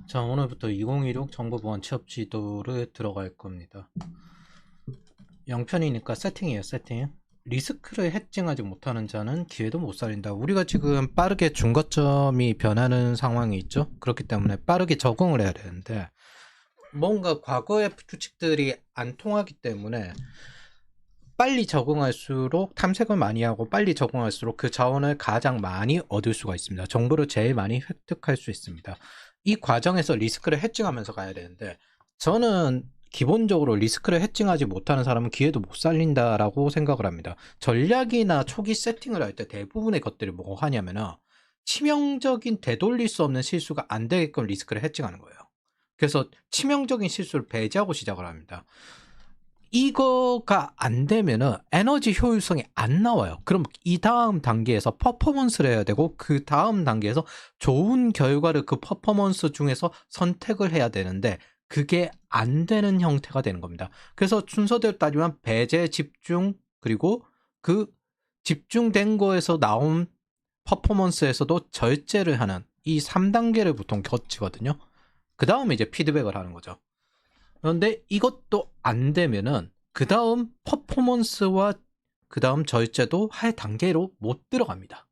자, 오늘부터 2016 정보보안 취업 지도를 들어갈 겁니다. 0편이니까 세팅이에요, 세팅. 리스크를 해칭하지 못하는 자는 기회도 못 살린다. 우리가 지금 빠르게 중거점이 변하는 상황이 있죠. 그렇기 때문에 빠르게 적응을 해야 되는데 뭔가 과거의 규칙들이 안 통하기 때문에 빨리 적응할수록 탐색을 많이 하고 빨리 적응할수록 그 자원을 가장 많이 얻을 수가 있습니다. 정보를 제일 많이 획득할 수 있습니다. 이 과정에서 리스크를 해칭하면서 가야 되는데 저는 기본적으로 리스크를 해칭하지 못하는 사람은 기회도 못 살린다라고 생각을 합니다. 전략이나 초기 세팅을 할 때 대부분의 것들이 뭐 하냐면은 치명적인 되돌릴 수 없는 실수가 안 되게끔 리스크를 해칭하는 거예요. 그래서 치명적인 실수를 배제하고 시작을 합니다. 이거가 안 되면은 에너지 효율성이 안 나와요. 그럼 이 다음 단계에서 퍼포먼스를 해야 되고 그 다음 단계에서 좋은 결과를 그 퍼포먼스 중에서 선택을 해야 되는데 그게 안 되는 형태가 되는 겁니다. 그래서 순서대로 따지면 배제, 집중, 그리고 그 집중된 거에서 나온 퍼포먼스에서도 절제를 하는 이 3단계를 보통 거치거든요. 그 다음에 이제 피드백을 하는 거죠. 그런데 이것도 안 되면은 그 다음 퍼포먼스와 그 다음 절제도 할 단계로 못 들어갑니다.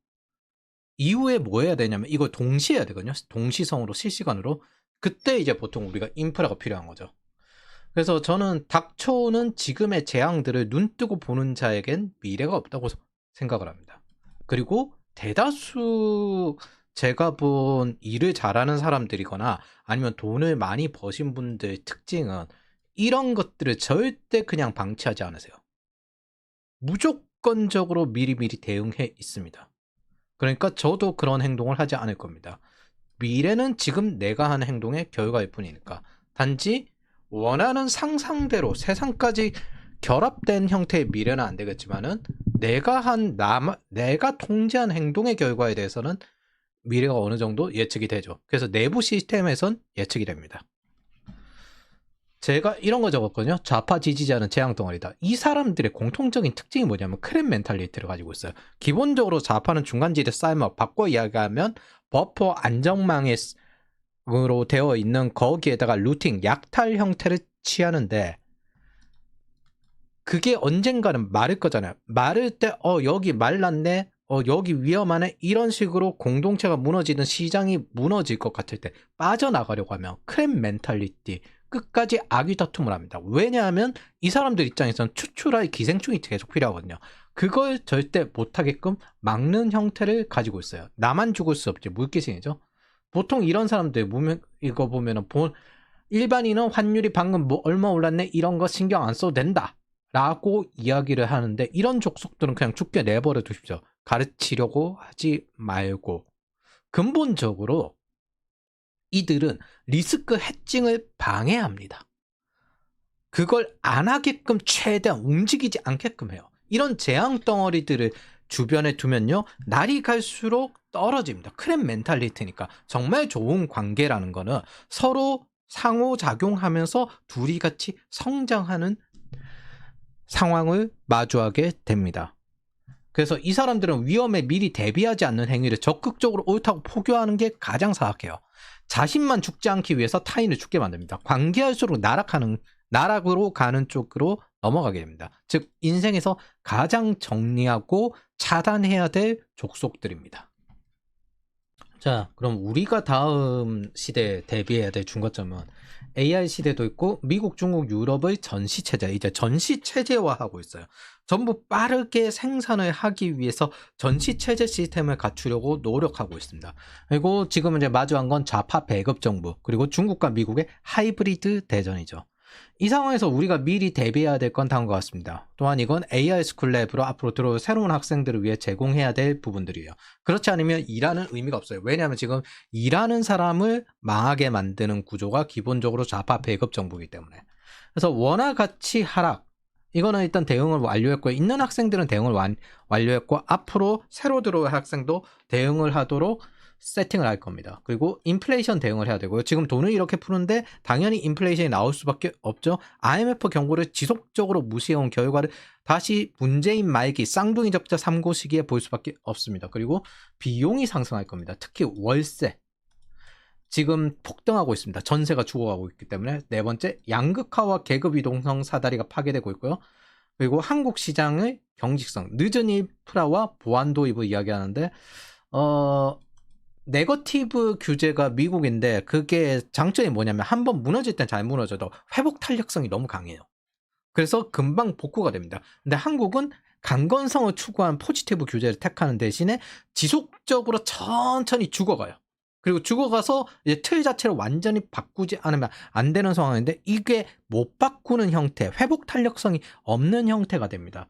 이후에 뭐 해야 되냐면 이걸 동시에 해야 되거든요. 동시성으로 실시간으로. 그때 이제 보통 우리가 인프라가 필요한 거죠. 그래서 저는 닥쳐오는 지금의 재앙들을 눈뜨고 보는 자에겐 미래가 없다고 생각을 합니다. 그리고 대다수 제가 본 일을 잘하는 사람들이거나 아니면 돈을 많이 버신 분들 특징은 이런 것들을 절대 그냥 방치하지 않으세요. 무조건적으로 미리미리 대응해 있습니다. 그러니까 저도 그런 행동을 하지 않을 겁니다. 미래는 지금 내가 하는 행동의 결과일 뿐이니까. 단지 원하는 상상대로 세상까지 결합된 형태의 미래는 안 되겠지만은 내가 통제한 행동의 결과에 대해서는 미래가 어느 정도 예측이 되죠. 그래서 내부 시스템에선 예측이 됩니다. 제가 이런 거 적었거든요. 좌파 지지자는 재앙 덩어리다. 이 사람들의 공통적인 특징이 뭐냐면 크랩 멘탈리티를 가지고 있어요. 기본적으로 좌파는 중간지대 쌀먹, 바꿔 이야기하면 버퍼 안정망으로 되어 있는 거기에다가 루팅, 약탈 형태를 취하는데 그게 언젠가는 마를 거잖아요. 마를 때 여기 말랐네, 여기 위험하네, 이런 식으로 공동체가 무너지든 시장이 무너질 것 같을 때 빠져나가려고 하면 크랩 멘탈리티, 끝까지 악의 다툼을 합니다. 왜냐하면 이 사람들 입장에선 추출할 기생충이 계속 필요하거든요. 그걸 절대 못하게끔 막는 형태를 가지고 있어요. 나만 죽을 수 없지, 물귀신이죠. 보통 이런 사람들 이거 보면은 일반인은 환율이 방금 뭐 얼마 올랐네 이런 거 신경 안 써도 된다 라고 이야기를 하는데 이런 족속들은 그냥 죽게 내버려 두십시오. 가르치려고 하지 말고. 근본적으로 이들은 리스크 해칭을 방해합니다. 그걸 안 하게끔 최대한 움직이지 않게끔 해요. 이런 재앙 덩어리들을 주변에 두면요, 날이 갈수록 떨어집니다. 크랩 멘탈리티니까. 정말 좋은 관계라는 거는 서로 상호작용하면서 둘이 같이 성장하는 상황을 마주하게 됩니다. 그래서 이 사람들은 위험에 미리 대비하지 않는 행위를 적극적으로 옳다고 포교하는 게 가장 사악해요. 자신만 죽지 않기 위해서 타인을 죽게 만듭니다. 관계할수록 나락으로 가는 쪽으로 넘어가게 됩니다. 즉 인생에서 가장 정리하고 차단해야 될 족속들입니다. 자, 그럼 우리가 다음 시대에 대비해야 될 중거점은 AI 시대도 있고 미국, 중국, 유럽의 전시 체제, 이제 전시 체제화하고 있어요. 전부 빠르게 생산을 하기 위해서 전시 체제 시스템을 갖추려고 노력하고 있습니다. 그리고 지금 이제 마주한 건 좌파 배급 정부, 그리고 중국과 미국의 하이브리드 대전이죠. 이 상황에서 우리가 미리 대비해야 될 건 다음과 같습니다. 또한 이건 AI 스쿨랩으로 앞으로 들어올 새로운 학생들을 위해 제공해야 될 부분들이에요. 그렇지 않으면 일하는 의미가 없어요. 왜냐하면 지금 일하는 사람을 망하게 만드는 구조가 기본적으로 좌파 배급 정부이기 때문에. 그래서 원화 가치 하락, 이거는 일단 대응을 완료했고요. 있는 학생들은 대응을 완료했고 앞으로 새로 들어올 학생도 대응을 하도록 세팅을 할 겁니다. 그리고 인플레이션 대응을 해야 되고요. 지금 돈을 이렇게 푸는데 당연히 인플레이션이 나올 수밖에 없죠. IMF 경고를 지속적으로 무시해온 결과를 다시 문재인 말기 쌍둥이 적자 3고 시기에 볼 수밖에 없습니다. 그리고 비용이 상승할 겁니다. 특히 월세. 지금 폭등하고 있습니다. 전세가 죽어가고 있기 때문에. 네 번째, 양극화와 계급 이동성 사다리가 파괴되고 있고요. 그리고 한국 시장의 경직성, 늦은 인프라와 보안 도입을 이야기하는데 네거티브 규제가 미국인데 그게 장점이 뭐냐면 한번 무너질 땐 잘 무너져도 회복 탄력성이 너무 강해요. 그래서 금방 복구가 됩니다. 근데 한국은 강건성을 추구한 포지티브 규제를 택하는 대신에 지속적으로 천천히 죽어가요. 그리고 죽어가서 이제 틀 자체를 완전히 바꾸지 않으면 안 되는 상황인데 이게 못 바꾸는 형태, 회복 탄력성이 없는 형태가 됩니다.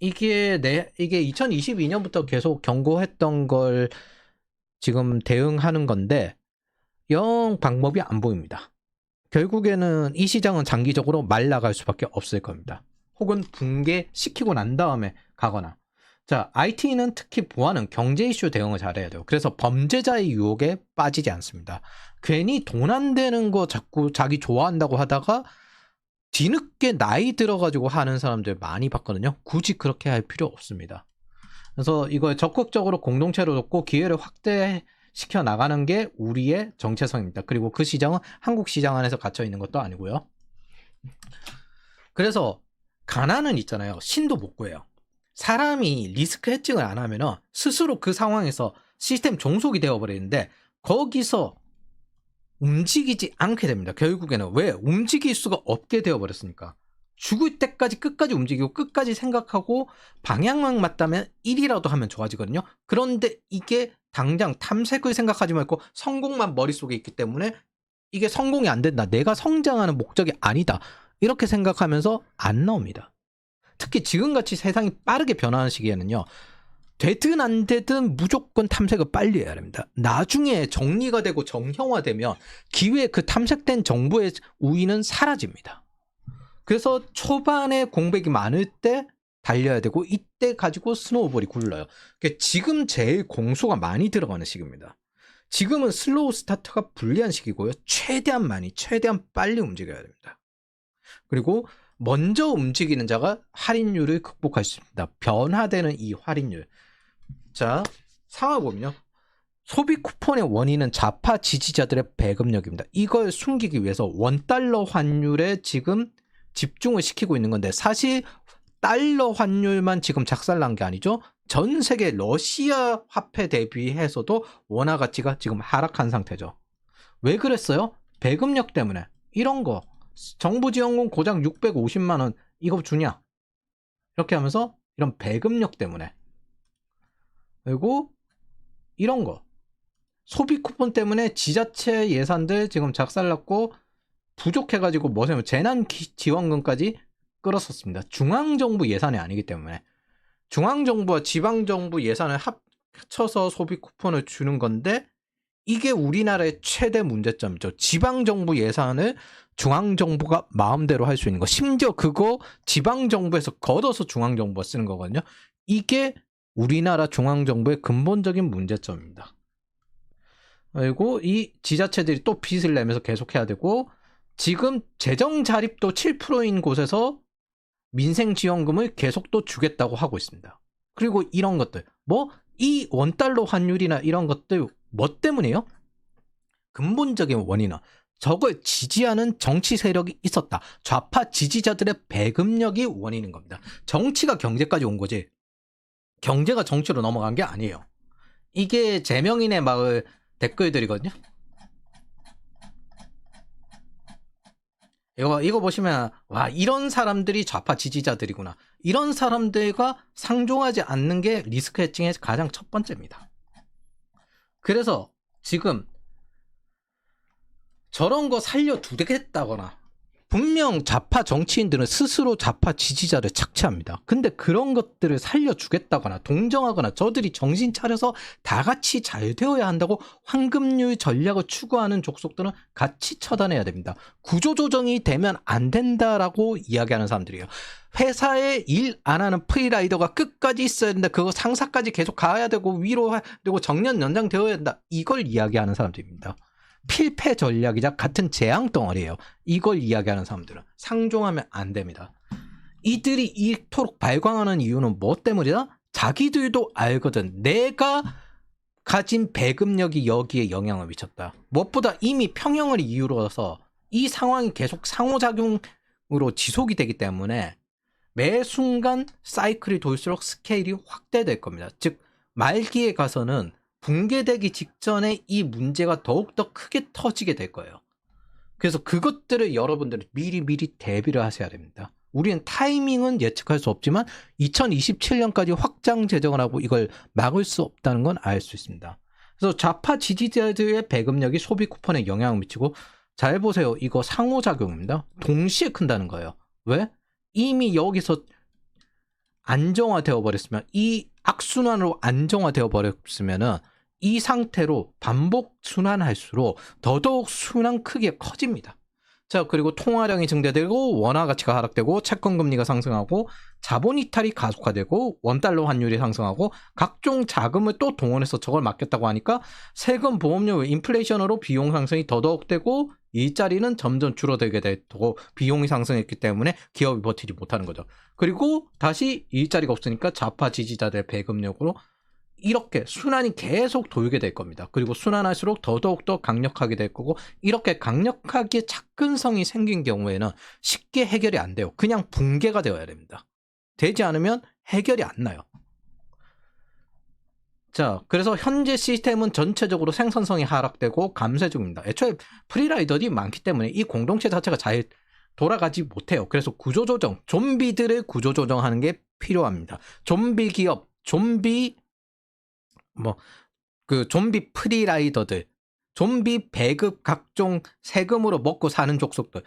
이게 2022년부터 계속 경고했던 걸 지금 대응하는 건데 영 방법이 안 보입니다. 결국에는 이 시장은 장기적으로 말라갈 수밖에 없을 겁니다. 혹은 붕괴시키고 난 다음에 가거나. 자, IT는 특히 보안은 경제 이슈 대응을 잘해야 돼요. 그래서 범죄자의 유혹에 빠지지 않습니다. 괜히 돈 안 되는 거 자꾸 자기 좋아한다고 하다가 뒤늦게 나이 들어가지고 하는 사람들 많이 봤거든요. 굳이 그렇게 할 필요 없습니다. 그래서 이걸 적극적으로 공동체로 돕고 기회를 확대시켜 나가는 게 우리의 정체성입니다. 그리고 그 시장은 한국 시장 안에서 갇혀 있는 것도 아니고요. 그래서 가난은 있잖아요. 신도 못 구해요. 사람이 리스크 해칭을 안 하면은 스스로 그 상황에서 시스템 종속이 되어버리는데 거기서 움직이지 않게 됩니다. 결국에는 왜? 움직일 수가 없게 되어버렸으니까. 죽을 때까지 끝까지 움직이고 끝까지 생각하고 방향만 맞다면 1이라도 하면 좋아지거든요. 그런데 이게 당장 탐색을 생각하지 말고 성공만 머릿속에 있기 때문에 이게 성공이 안 된다. 내가 성장하는 목적이 아니다. 이렇게 생각하면서 안 나옵니다. 특히 지금같이 세상이 빠르게 변화하는 시기에는요. 되든 안 되든 무조건 탐색을 빨리 해야 됩니다. 나중에 정리가 되고 정형화되면 기회에 그 탐색된 정보의 우위는 사라집니다. 그래서 초반에 공백이 많을 때 달려야 되고 이때 가지고 스노우볼이 굴러요. 그러니까 지금 제일 공수가 많이 들어가는 시기입니다. 지금은 슬로우 스타트가 불리한 시기고요. 최대한 빨리 움직여야 됩니다. 그리고 먼저 움직이는 자가 할인율을 극복할 수 있습니다. 변화되는 이 할인율. 자, 상황을 보면요. 소비 쿠폰의 원인은 좌파 지지자들의 배급력입니다. 이걸 숨기기 위해서 원달러 환율에 지금 집중을 시키고 있는 건데 사실 달러 환율만 지금 작살난 게 아니죠. 전 세계 러시아 화폐 대비해서도 원화 가치가 지금 하락한 상태죠. 왜 그랬어요? 배급력 때문에. 이런 거. 정부 지원금 고작 650만 원 이거 주냐? 이렇게 하면서 이런 배급력 때문에. 그리고 이런 거. 소비 쿠폰 때문에 지자체 예산들 지금 작살났고 부족해가지고 뭐냐면 재난 지원금까지 끌었었습니다. 중앙정부 예산이 아니기 때문에. 중앙정부와 지방정부 예산을 합쳐서 소비 쿠폰을 주는 건데 이게 우리나라의 최대 문제점이죠. 지방정부 예산을 중앙정부가 마음대로 할 수 있는 거. 심지어 그거 지방정부에서 걷어서 중앙정부가 쓰는 거거든요. 이게 우리나라 중앙정부의 근본적인 문제점입니다. 그리고 이 지자체들이 또 빚을 내면서 계속해야 되고 지금 재정 자립도 7%인 곳에서 민생지원금을 계속 또 주겠다고 하고 있습니다. 그리고 이런 것들. 이 원달러 환율이나 이런 것들 뭐 때문이에요? 근본적인 원인은 저걸 지지하는 정치 세력이 있었다. 좌파 지지자들의 배급력이 원인인 겁니다. 정치가 경제까지 온 거지. 경제가 정치로 넘어간 게 아니에요. 이게 제명인의 마을 댓글들이거든요. 이거 보시면 와 이런 사람들이 좌파 지지자들이구나. 이런 사람들과 상종하지 않는 게 리스크 해칭의 가장 첫 번째입니다. 그래서 지금 저런 거 살려두겠다거나 분명 좌파 정치인들은 스스로 좌파 지지자를 착취합니다. 근데 그런 것들을 살려주겠다거나 동정하거나 저들이 정신 차려서 다 같이 잘 되어야 한다고 황금률 전략을 추구하는 족속들은 같이 처단해야 됩니다. 구조조정이 되면 안 된다라고 이야기하는 사람들이에요. 회사에 일 안 하는 프리라이더가 끝까지 있어야 된다. 그거 상사까지 계속 가야 되고 위로 되고 정년 연장되어야 된다. 이걸 이야기하는 사람들입니다. 필패 전략이자 같은 재앙 덩어리예요. 이걸 이야기하는 사람들은 상종하면 안 됩니다. 이들이 이토록 발광하는 이유는 뭐 때문이다? 자기들도 알거든. 내가 가진 배급력이 여기에 영향을 미쳤다. 무엇보다 이미 평형을 이유로 해서 이 상황이 계속 상호작용으로 지속이 되기 때문에 매 순간 사이클이 돌수록 스케일이 확대될 겁니다. 즉 말기에 가서는 붕괴되기 직전에 이 문제가 더욱더 크게 터지게 될 거예요. 그래서 그것들을 여러분들은 미리 대비를 하셔야 됩니다. 우리는 타이밍은 예측할 수 없지만 2027년까지 확장 재정을 하고 이걸 막을 수 없다는 건 알 수 있습니다. 그래서 좌파 지지자들의 배급력이 소비 쿠폰에 영향을 미치고, 잘 보세요. 이거 상호작용입니다. 동시에 큰다는 거예요. 왜? 이미 여기서 안정화되어 버렸으면, 이 악순환으로 안정화되어 버렸으면은 이 상태로 반복 순환할수록 더더욱 순환 크기가 커집니다. 자, 그리고 통화량이 증대되고 원화 가치가 하락되고 채권 금리가 상승하고 자본 이탈이 가속화되고 원달러 환율이 상승하고 각종 자금을 또 동원해서 저걸 맡겼다고 하니까 세금, 보험료, 인플레이션으로 비용 상승이 더더욱 되고 일자리는 점점 줄어들게 되고 비용이 상승했기 때문에 기업이 버티지 못하는 거죠. 그리고 다시 일자리가 없으니까 좌파 지지자들 배급력으로 이렇게 순환이 계속 돌게 될 겁니다. 그리고 순환할수록 더더욱 더 강력하게 될 거고, 이렇게 강력하게 접근성이 생긴 경우에는 쉽게 해결이 안 돼요. 그냥 붕괴가 되어야 됩니다. 되지 않으면 해결이 안 나요. 자, 그래서 현재 시스템은 전체적으로 생산성이 하락되고 감쇄 중입니다. 애초에 프리라이더들이 많기 때문에 이 공동체 자체가 잘 돌아가지 못해요. 그래서 구조조정, 좀비들을 구조조정하는 게 필요합니다. 좀비 기업, 좀비 좀비 프리라이더들, 좀비 배급 각종 세금으로 먹고 사는 족속들,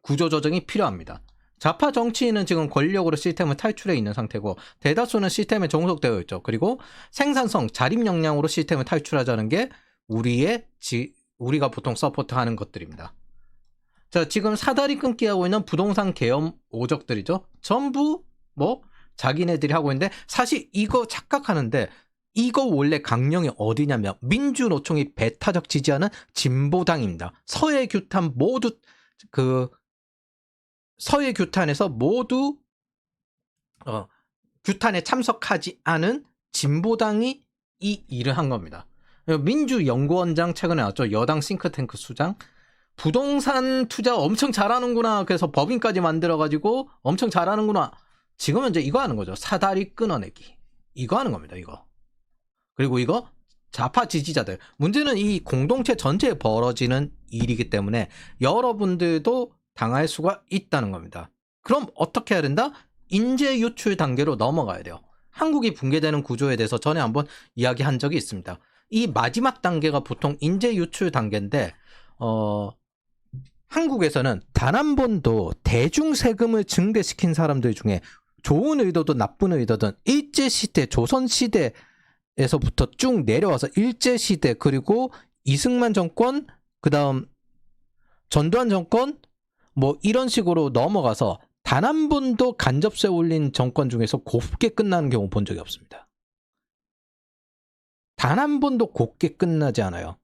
구조조정이 필요합니다. 좌파 정치인은 지금 권력으로 시스템을 탈출해 있는 상태고 대다수는 시스템에 종속되어 있죠. 그리고 생산성, 자립 역량으로 시스템을 탈출하자는 게 우리가 보통 서포트하는 것들입니다. 자, 지금 사다리 끊기 하고 있는 부동산 계엄 오적들이죠. 전부 자기네들이 하고 있는데, 사실 이거 착각하는데 이거 원래 강령이 어디냐면 민주노총이 배타적 지지하는 진보당입니다. 서해 규탄 모두 서해 규탄에서 모두 규탄에 참석하지 않은 진보당이 이 일을 한 겁니다. 민주연구원장 최근에 나왔죠. 여당 싱크탱크 수장. 부동산 투자 엄청 잘하는구나. 그래서 법인까지 만들어가지고 엄청 잘하는구나. 지금은 이제 이거 하는 거죠. 사다리 끊어내기. 이거 하는 겁니다. 이거. 그리고 이거 좌파 지지자들. 문제는 이 공동체 전체에 벌어지는 일이기 때문에 여러분들도 당할 수가 있다는 겁니다. 그럼 어떻게 해야 된다? 인재 유출 단계로 넘어가야 돼요. 한국이 붕괴되는 구조에 대해서 전에 한번 이야기한 적이 있습니다. 이 마지막 단계가 보통 인재 유출 단계인데 한국에서는 단 한 번도 대중 세금을 증대시킨 사람들 중에 좋은 의도든 나쁜 의도든 일제시대, 조선시대에서부터 쭉 내려와서 일제시대, 그리고 이승만 정권, 그 다음 전두환 정권, 이런 식으로 넘어가서 단 한 번도 간접세 올린 정권 중에서 곱게 끝나는 경우 본 적이 없습니다. 단 한 번도 곱게 끝나지 않아요.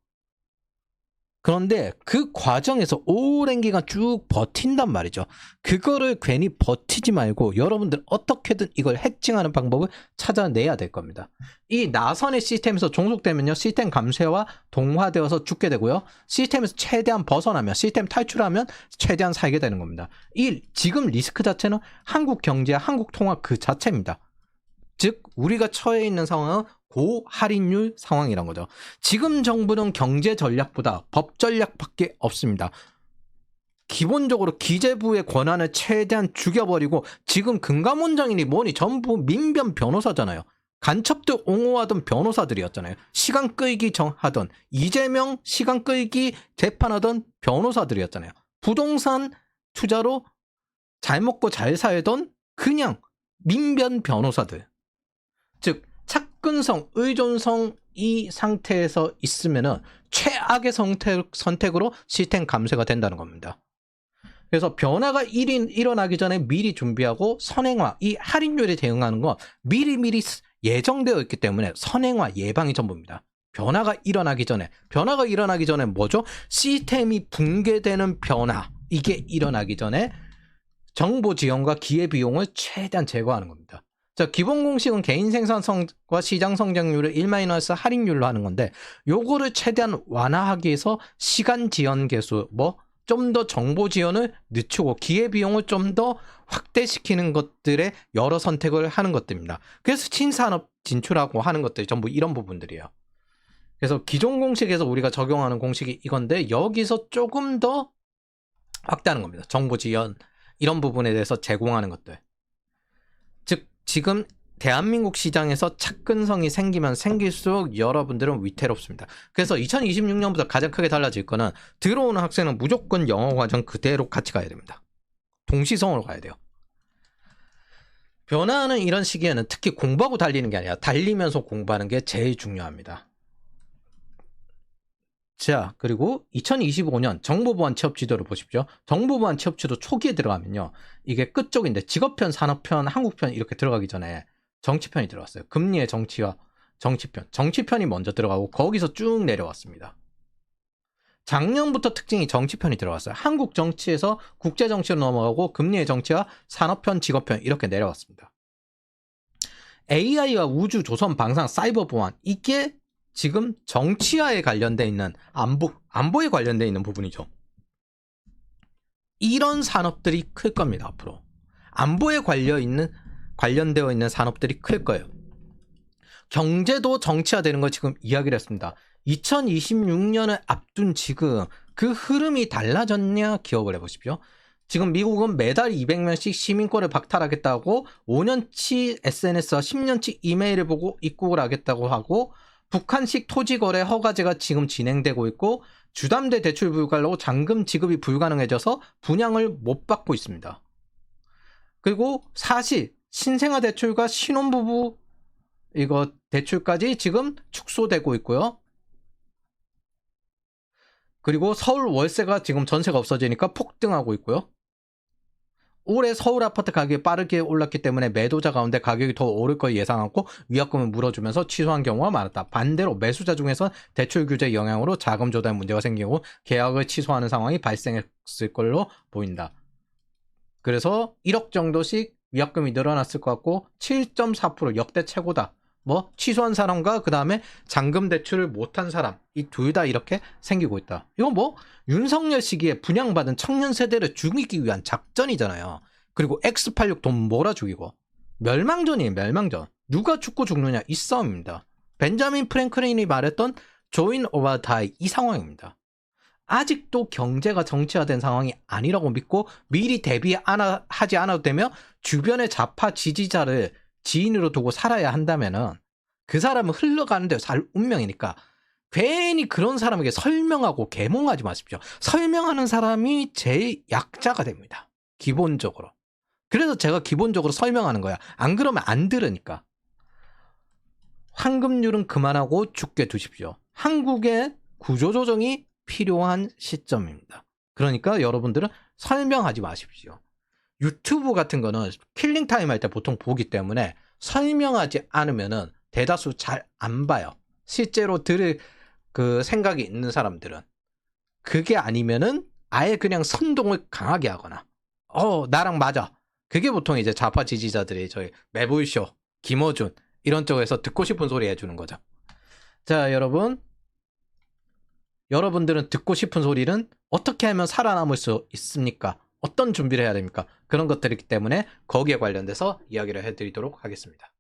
그런데 그 과정에서 오랜 기간 쭉 버틴단 말이죠. 그거를 괜히 버티지 말고 여러분들 어떻게든 이걸 해칭하는 방법을 찾아내야 될 겁니다. 이 나선의 시스템에서 종속되면요, 시스템 감쇄와 동화되어서 죽게 되고요, 시스템에서 최대한 벗어나면, 시스템 탈출하면 최대한 살게 되는 겁니다. 이 지금 리스크 자체는 한국 경제와 한국 통화 그 자체입니다. 즉 우리가 처해 있는 상황은 고할인율 상황이란 거죠. 지금 정부는 경제 전략보다 법 전략밖에 없습니다. 기본적으로 기재부의 권한을 최대한 죽여버리고, 지금 금감원장이니 뭐니 전부 민변 변호사잖아요. 간첩들 옹호하던 변호사들이었잖아요. 시간 끌기 하던, 이재명 시간 끌기 재판하던 변호사들이었잖아요. 부동산 투자로 잘 먹고 잘 살던 그냥 민변 변호사들. 즉 착근성, 의존성 이 상태에서 있으면은 최악의 선택으로 시스템 감쇄가 된다는 겁니다. 그래서 변화가 일어나기 전에 미리 준비하고 선행화, 이 할인율에 대응하는 건 미리미리 예정되어 있기 때문에 선행화 예방이 전부입니다. 변화가 일어나기 전에 뭐죠? 시스템이 붕괴되는 변화, 이게 일어나기 전에 정보 지원과 기회 비용을 최대한 제거하는 겁니다. 자, 기본 공식은 개인 생산성과 시장 성장률을 1- 할인율로 하는 건데, 요거를 최대한 완화하기 위해서 시간 지연 개수, 뭐 좀 더 정보 지연을 늦추고 기회 비용을 좀 더 확대시키는 것들의 여러 선택을 하는 것들입니다. 그래서 신산업 진출하고 하는 것들이 전부 이런 부분들이에요. 그래서 기존 공식에서 우리가 적용하는 공식이 이건데, 여기서 조금 더 확대하는 겁니다. 정보 지연 이런 부분에 대해서 제공하는 것들. 즉 지금 대한민국 시장에서 착근성이 생기면 생길수록 여러분들은 위태롭습니다. 그래서 2026년부터 가장 크게 달라질 거는, 들어오는 학생은 무조건 영어 과정 그대로 같이 가야 됩니다. 동시성으로 가야 돼요. 변화하는 이런 시기에는 특히 공부하고 달리는 게 아니라 달리면서 공부하는 게 제일 중요합니다. 자, 그리고 2025년 정보보안 취업지도를 보십시오. 정보보안 취업지도 초기에 들어가면요, 이게 끝쪽인데 직업편, 산업편, 한국편 이렇게 들어가기 전에 정치편이 들어갔어요. 금리의 정치와 정치편. 정치편이 먼저 들어가고 거기서 쭉 내려왔습니다. 작년부터 특징이 정치편이 들어갔어요. 한국 정치에서 국제 정치로 넘어가고 금리의 정치와 산업편, 직업편 이렇게 내려왔습니다. AI와 우주, 조선, 방산, 사이버 보안, 이게 지금 정치와에 관련돼 있는 안보에 관련돼 있는 부분이죠. 이런 산업들이 클 겁니다. 앞으로 안보에 관련되어 있는 산업들이 클 거예요. 경제도 정치화되는 걸 지금 이야기를 했습니다. 2026년을 앞둔 지금 그 흐름이 달라졌냐 기억을 해보십시오. 지금 미국은 매달 200명씩 시민권을 박탈하겠다고 5년치 SNS와 10년치 이메일을 보고 입국을 하겠다고 하고, 북한식 토지거래 허가제가 지금 진행되고 있고, 주담대 대출 불가로 잔금 지급이 불가능해져서 분양을 못 받고 있습니다. 그리고 사실 신생아 대출과 신혼부부 이거 대출까지 지금 축소되고 있고요. 그리고 서울 월세가 지금 전세가 없어지니까 폭등하고 있고요. 올해 서울 아파트 가격이 빠르게 올랐기 때문에 매도자 가운데 가격이 더 오를 걸 예상하고 위약금을 물어주면서 취소한 경우가 많았다. 반대로 매수자 중에서 대출 규제 영향으로 자금 조달 문제가 생기고 계약을 취소하는 상황이 발생했을 걸로 보인다. 그래서 1억 정도씩 위약금이 늘어났을 것 같고 7.4% 역대 최고다. 뭐 취소한 사람과 그 다음에 잔금 대출을 못한 사람, 이 둘 다 이렇게 생기고 있다. 이건 뭐 윤석열 시기에 분양받은 청년 세대를 죽이기 위한 작전이잖아요. 그리고 X86 돈 몰아 죽이고 멸망전이에요. 멸망전. 누가 죽고 죽느냐 이 싸움입니다. 벤자민 프랭클린이 말했던 조인 오바 다이, 이 상황입니다. 아직도 경제가 정치화된 상황이 아니라고 믿고 미리 대비하지 않아도 되며, 주변의 좌파 지지자를 지인으로 두고 살아야 한다면은 그 사람은 흘러가는 대로 살 운명이니까 괜히 그런 사람에게 설명하고 계몽하지 마십시오. 설명하는 사람이 제일 약자가 됩니다. 기본적으로. 그래서 제가 기본적으로 설명하는 거야. 안 그러면 안 들으니까. 황금률은 그만하고 죽게 두십시오. 한국의 구조조정이 필요한 시점입니다. 그러니까 여러분들은 설명하지 마십시오. 유튜브 같은 거는 킬링타임 할 때 보통 보기 때문에 설명하지 않으면은 대다수 잘 안 봐요. 실제로 들을 그 생각이 있는 사람들은. 그게 아니면은 아예 그냥 선동을 강하게 하거나, 나랑 맞아. 그게 보통 이제 좌파 지지자들이 저희 매불쇼, 김어준 이런 쪽에서 듣고 싶은 소리 해주는 거죠. 자, 여러분들은 듣고 싶은 소리는 어떻게 하면 살아남을 수 있습니까? 어떤 준비를 해야 됩니까? 그런 것들이기 때문에 거기에 관련돼서 이야기를 해드리도록 하겠습니다.